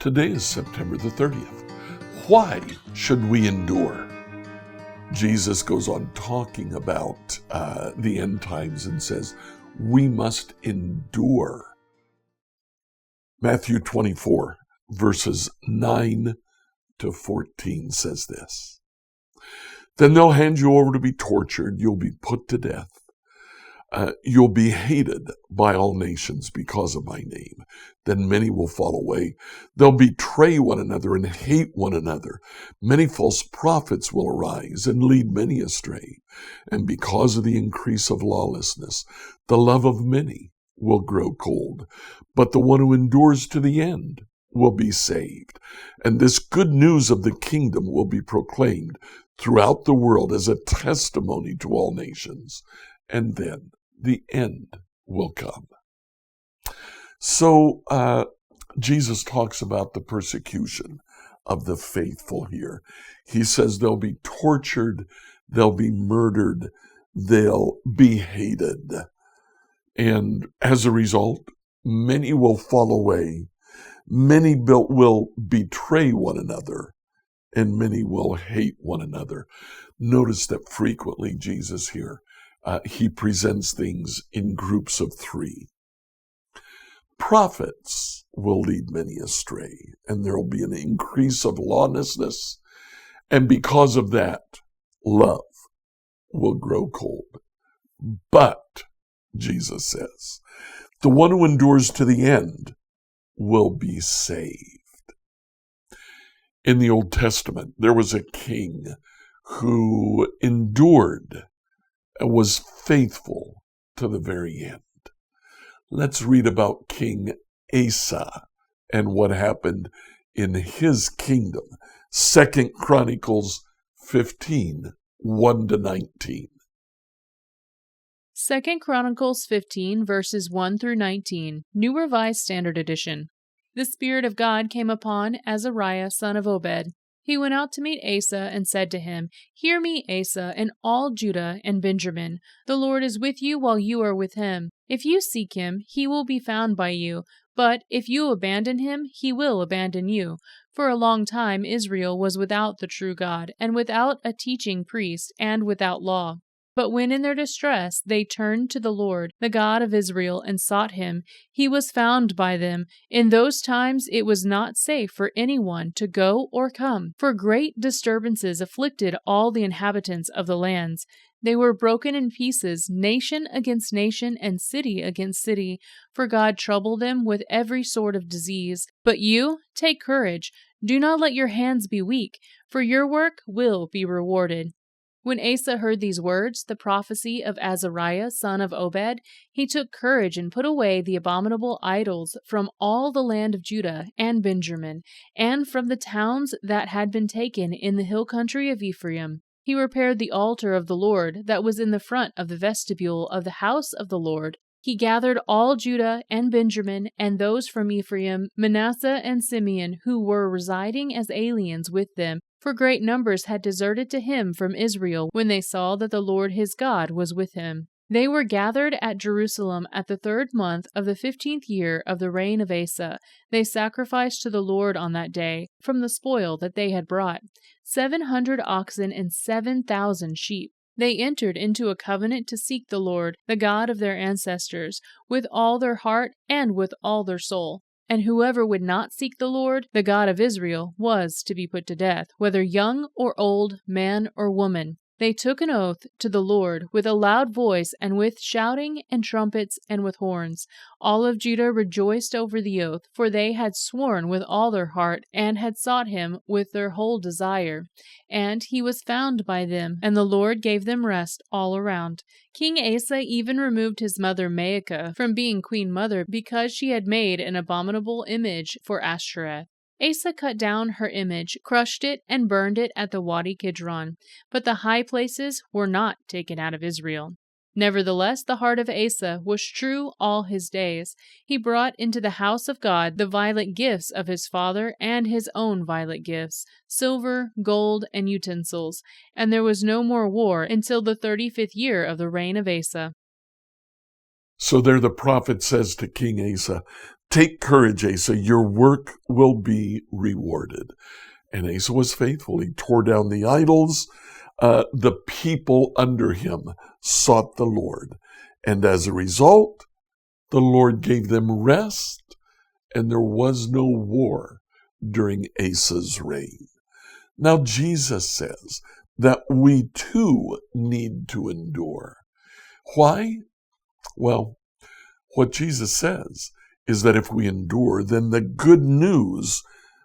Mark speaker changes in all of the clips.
Speaker 1: Today is September the 30th. Why should we endure? Jesus goes on talking about the end times and says, we must endure. Matthew 24, verses 9 to 14 says this. Then they'll hand you over to be tortured. You'll be put to death. You'll be hated by all nations because of my name. Then many will fall away. They'll betray one another and hate one another. Many false prophets will arise and lead many astray. And because of the increase of lawlessness, the love of many will grow cold. But the one who endures to the end will be saved. And this good news of the kingdom will be proclaimed throughout the world as a testimony to all nations. And then the end will come. So Jesus talks about the persecution of the faithful here. He says they'll be tortured, they'll be murdered, they'll be hated. And as a result, many will fall away, many will betray one another, and many will hate one another. Notice that frequently Jesus here, he presents things in groups of three. Prophets will lead many astray, and there will be an increase of lawlessness, and because of that, love will grow cold. But, Jesus says, the one who endures to the end will be saved. In the Old Testament, there was a king who endured and was faithful to the very end. Let's read about King Asa and what happened in his kingdom. 2 Chronicles 15, 1-19.
Speaker 2: 2 Chronicles 15, verses 1 through 19, New Revised Standard Edition. The Spirit of God came upon Azariah, son of Obed. He went out to meet Asa and said to him, Hear me, Asa, and all Judah and Benjamin. The Lord is with you while you are with him. If you seek him, he will be found by you. But if you abandon him, he will abandon you. For a long time Israel was without the true God, and without a teaching priest, and without law. But when in their distress they turned to the Lord, the God of Israel, and sought him, he was found by them. In those times it was not safe for anyone to go or come, for great disturbances afflicted all the inhabitants of the lands. They were broken in pieces, nation against nation, and city against city, for God troubled them with every sort of disease. But you, take courage, do not let your hands be weak, for your work will be rewarded. When Asa heard these words, the prophecy of Azariah, son of Obed, he took courage and put away the abominable idols from all the land of Judah and Benjamin, and from the towns that had been taken in the hill country of Ephraim. He repaired the altar of the Lord that was in the front of the vestibule of the house of the Lord. He gathered all Judah and Benjamin and those from Ephraim, Manasseh and Simeon, who were residing as aliens with them, for great numbers had deserted to him from Israel when they saw that the Lord his God was with him. They were gathered at Jerusalem at the 3rd month of the 15th year of the reign of Asa. They sacrificed to the Lord on that day, from the spoil that they had brought, 700 oxen and 7,000 sheep. They entered into a covenant to seek the Lord, the God of their ancestors, with all their heart and with all their soul. And whoever would not seek the Lord, the God of Israel, was to be put to death, whether young or old, man or woman. They took an oath to the Lord with a loud voice and with shouting and trumpets and with horns. All of Judah rejoiced over the oath, for they had sworn with all their heart and had sought him with their whole desire. And he was found by them, and the Lord gave them rest all around. King Asa even removed his mother Maacah from being queen mother because she had made an abominable image for Ashtoreth. Asa cut down her image, crushed it, and burned it at the Wadi Kidron. But the high places were not taken out of Israel. Nevertheless, the heart of Asa was true all his days. He brought into the house of God the violent gifts of his father and his own violent gifts, silver, gold, and utensils. And there was no more war until the 35th year of the reign of Asa.
Speaker 1: So there the prophet says to King Asa, Take courage, Asa. Your work will be rewarded. And Asa was faithful. He tore down the idols. The people under him sought the Lord. And as a result, the Lord gave them rest, and there was no war during Asa's reign. Now, Jesus says that we too need to endure. Why? Well, what Jesus says is that if we endure, then the good news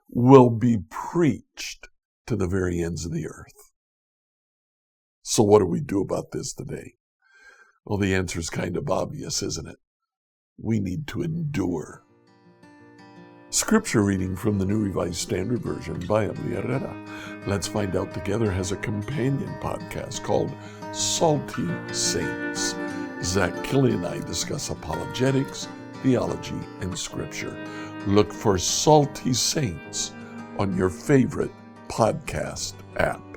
Speaker 1: will be preached to the very ends of the earth. So what do we do about this today? Well, the answer is kind of obvious, isn't it? We need to endure. Scripture reading from the New Revised Standard Version by Emily Herrera. Let's Find Out Together has a companion podcast called Salty Saints. Zach Kelly and I discuss apologetics, theology, and Scripture. Look for Salty Saints on your favorite podcast app.